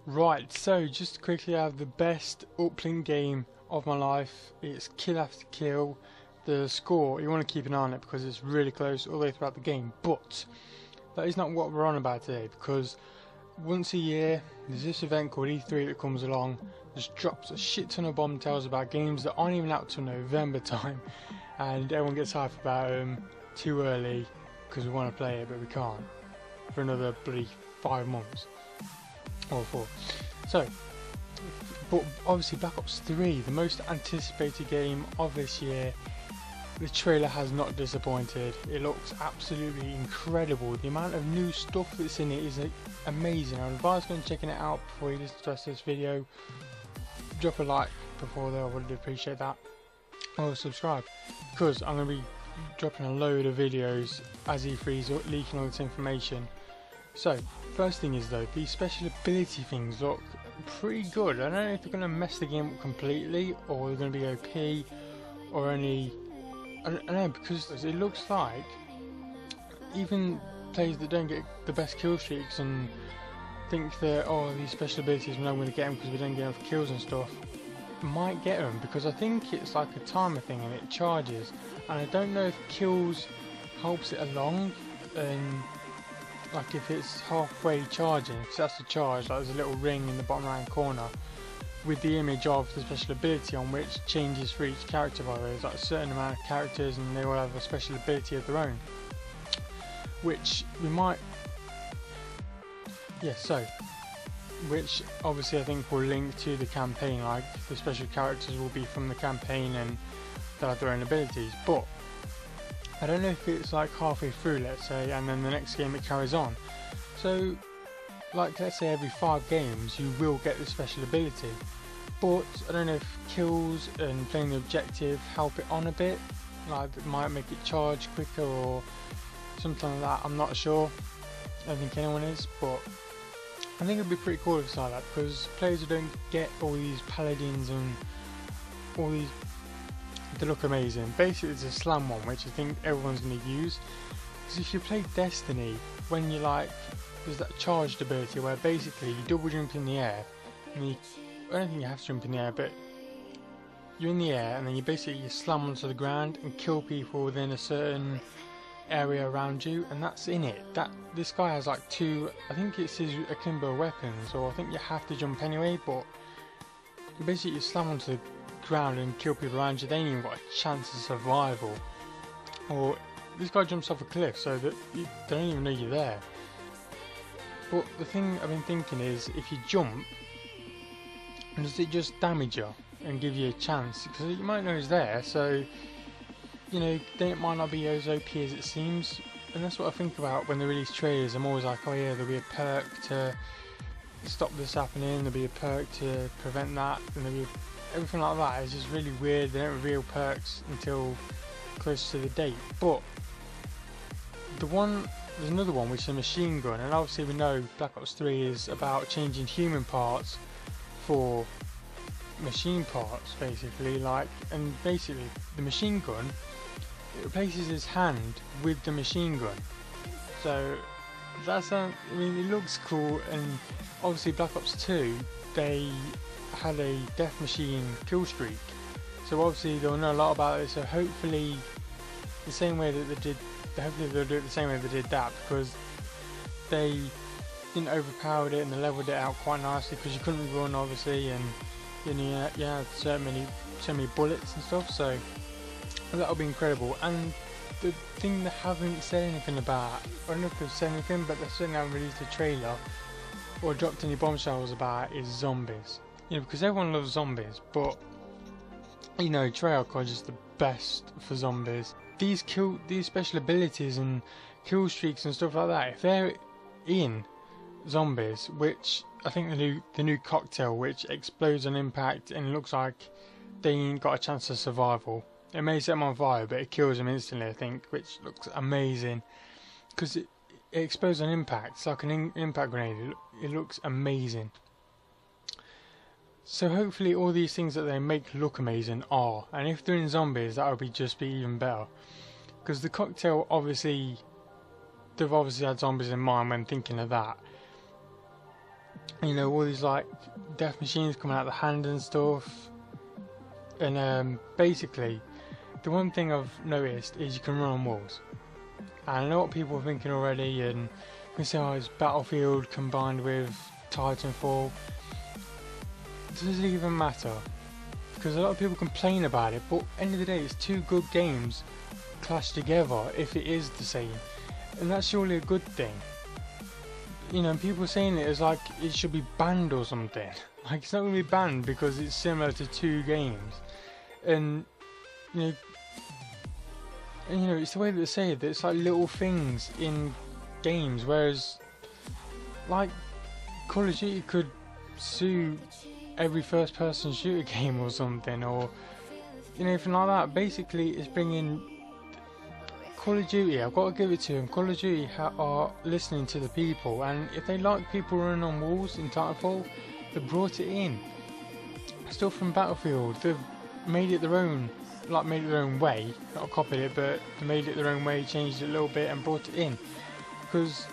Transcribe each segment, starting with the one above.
Right, so just to quickly have the best Uplink game of my life. It's kill after kill. The score, you want to keep an eye on it because it's really close all the way throughout the game. But that is not what we're on about today, because once a year there's this event called E3 that comes along, just drops a shit ton of bombshells about games that aren't even out till November time, and everyone gets hyped about them too early because we want to play it but we can't for another bloody 5 months. Or 4. So, but obviously Black Ops 3, the most anticipated game of this year, the trailer has not disappointed. It looks absolutely incredible. The amount of new stuff that's in it is amazing. I would advise going and checking it out before you listen to the rest of this video. Drop a like before there, I would appreciate that. Or subscribe, because I'm going to be dropping a load of videos as E3 is leaking all this information. So, first thing is though, these special ability things look pretty good. I don't know if they're going to mess the game up completely, or they're going to be OP, or any... I don't know, because it looks like even players that don't get the best kill streaks and think that, oh, these special abilities, we're not going to get them because we don't get enough kills and stuff, might get them, because I think it's like a timer thing and it charges, and I don't know if kills helps it along, and like if it's halfway charging, because that's the charge, like there's a little ring in the bottom right corner with the image of the special ability on, which changes for each character. By the way, there's like a certain amount of characters and they all have a special ability of their own, which we might, which obviously I think will link to the campaign, like the special characters will be from the campaign and they'll have their own abilities. But I don't know if it's like halfway through, let's say, and then the next game it carries on. So, like let's say every 5 games you will get the special ability. But I don't know if kills and playing the objective help it on a bit. Like it might make it charge quicker or something like that. I'm not sure. I don't think anyone is, but I think it'd be pretty cool if it's like that, because players who don't get all these paladins and all these, they look amazing. Basically it's a slam one, which I think everyone's going to use, because if you play Destiny, when you like, there's that charged ability where basically you double jump in the air, and you, I don't think you have to jump in the air, but you're in the air and then you slam onto the ground and kill people within a certain area around you, and that's in it. This guy has like 2, I think it says akimbo weapons, or I think you have to jump anyway, but basically you slam onto the ground and kill people around you. They ain't even got a chance of survival. Or this guy jumps off a cliff so that they don't even know you're there. But the thing I've been thinking is, if you jump, does it just damage you and give you a chance? Because you might know it's there, so you know, then it might not be as OP as it seems. And that's what I think about when they release trailers. I'm always like, oh yeah, there'll be a perk to stop this happening, there'll be a perk to prevent that, and there'll be everything like that. It's just really weird. They don't reveal perks until close to the date. But there's another one which is a machine gun, and obviously we know Black Ops 3 is about changing human parts for machine parts, basically, like, and basically the machine gun, it replaces his hand with the machine gun. So that's I mean, it looks cool. And obviously Black Ops 2, they had a death machine kill streak, so obviously they'll know a lot about it. So hopefully the same way that they did, hopefully they'll do it the same way they did that, because they didn't overpower it and they leveled it out quite nicely, because you couldn't run obviously, and you had so many bullets and stuff, so that'll be incredible. And the thing they haven't said anything about, I don't know if they've said anything, but they certainly haven't released a trailer or dropped any bombshells about, is zombies. You know, because everyone loves zombies, but you know, Treyarch are just the best for zombies. These special abilities and kill streaks and stuff like that, if they're in zombies, which I think the new cocktail, which explodes on impact and it looks like they ain't got a chance of survival. It may set them on fire, but it kills them instantly, I think, which looks amazing, because it explodes on impact. It's like an impact grenade. It looks amazing. So hopefully all these things that they make look amazing are, and if they're in zombies, that would just be even better, because the cocktail, obviously they've obviously had zombies in mind when thinking of that. you know, all these like death machines coming out of the hand and stuff. And basically, the one thing I've noticed is you can run on walls. And I know what people are thinking already, and you can say, oh, it's Battlefield combined with Titanfall. Does it even matter? Because a lot of people complain about it, but at the end of the day, it's two good games clashed together if it is the same. And that's surely a good thing. You know, people saying it as like it should be banned or something. Like, it's not going to be banned because it's similar to two games. And you know, it's the way that they say it, that it's like little things in games, whereas like Call of Duty could sue every first person shooter game or something, or you know, anything like that. Basically it's bringing Call of Duty, I've got to give it to them, Call of Duty are listening to the people, and if they like people running on walls in Titanfall, they brought it in. Stuff from Battlefield, they've made it their own, like made it their own way, not copied it, but they made it their own way, changed it a little bit and brought it in. Because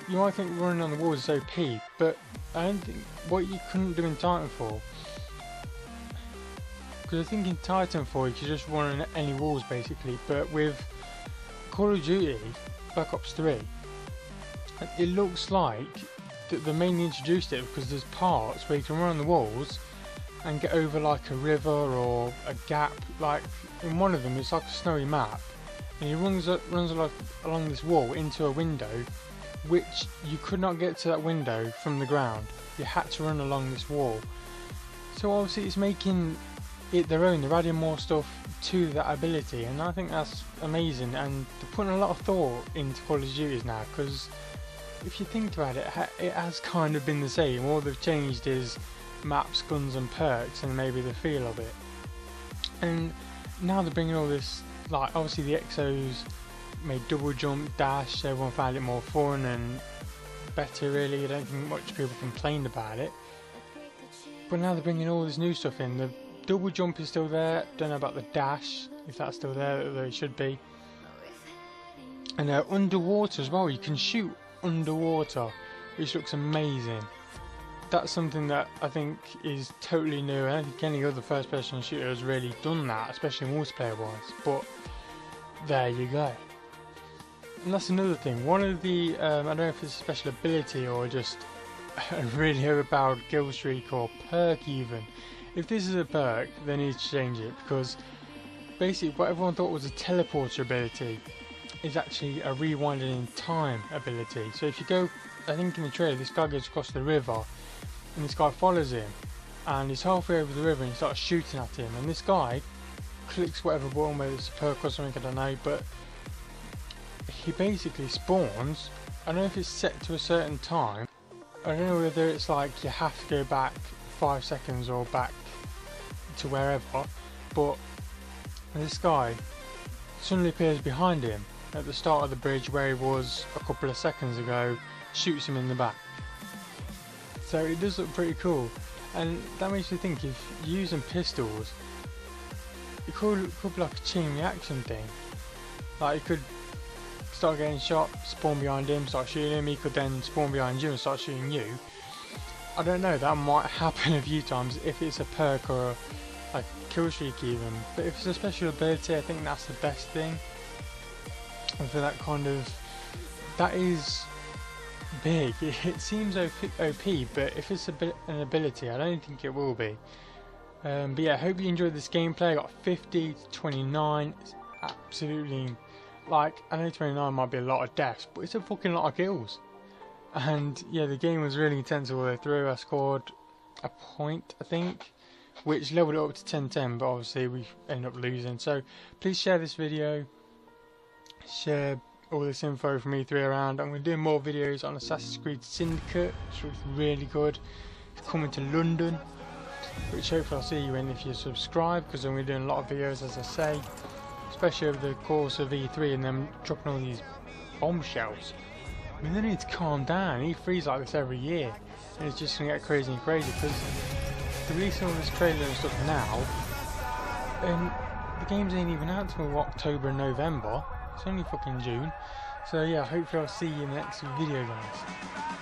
you might think running on the walls is OP, but I don't think what you couldn't do in Titanfall, because I think in Titanfall you could just run on any walls basically, but with Call of Duty Black Ops 3 it looks like that they mainly introduced it because there's parts where you can run on the walls and get over like a river or a gap. Like in one of them it's like a snowy map, and he runs along this wall into a window, which you could not get to that window from the ground. You had to run along this wall. So obviously it's making it their own, they're adding more stuff to that ability, and I think that's amazing, and they're putting a lot of thought into Call of Duty now, because if you think about it, it has kind of been the same. All they've changed is maps, guns and perks, and maybe the feel of it. And now they're bringing all this, like obviously the Exos made double jump, dash, everyone found it more fun and better really. I don't think much people complained about it. But now they're bringing all this new stuff in. The double jump is still there, don't know about the dash, if that's still there, though it should be. And underwater as well, you can shoot underwater, which looks amazing. That's something that I think is totally new. I don't think any other first person shooter has really done that, especially multiplayer wise, but there you go. And that's another thing, one of the, I don't know if it's a special ability or just a really overpowered kill streak or perk even. If this is a perk, they need to change it, because basically what everyone thought was a teleporter ability is actually a rewinding in time ability. So if you go, I think in the trailer, this guy goes across the river and this guy follows him and he's halfway over the river and he starts shooting at him, and this guy clicks whatever button, whether it's a perk or something, I don't know, but he basically spawns. I don't know if it's set to a certain time, I don't know whether it's like you have to go back 5 seconds or back to wherever, but this guy suddenly appears behind him at the start of the bridge where he was a couple of seconds ago, shoots him in the back. So it does look pretty cool, and that makes me think, if you're using pistols, it could be like a chain reaction thing. Like you could start getting shot, spawn behind him, start shooting him, he could then spawn behind you and start shooting you. I don't know, that might happen a few times if it's a perk or a like kill streak even, but if it's a special ability I think that's the best thing. And for that kind of, that is big. It seems OP, but if it's an ability I don't think it will be. But yeah, I hope you enjoyed this gameplay. I got 50 to 29, it's absolutely, like, I know 29 might be a lot of deaths, but it's a fucking lot of kills. And yeah, the game was really intense all the way through. I scored a point, I think, which leveled it up to 10-10, but obviously we ended up losing. So please share this video, share all this info from E3 around. I'm going to do more videos on Assassin's Creed Syndicate, which looks really good. It's coming to London, which hopefully I'll see you in if you subscribe, because I'm going to be doing a lot of videos, as I say, especially over the course of E3 and them dropping all these bombshells. I mean, they need to calm down. E3's like this every year, and it's just going to get crazy and crazy, because they're releasing all this trailer and stuff now, and the games ain't even out till October and November. It's only fucking June. So yeah, hopefully I'll see you in the next video, guys.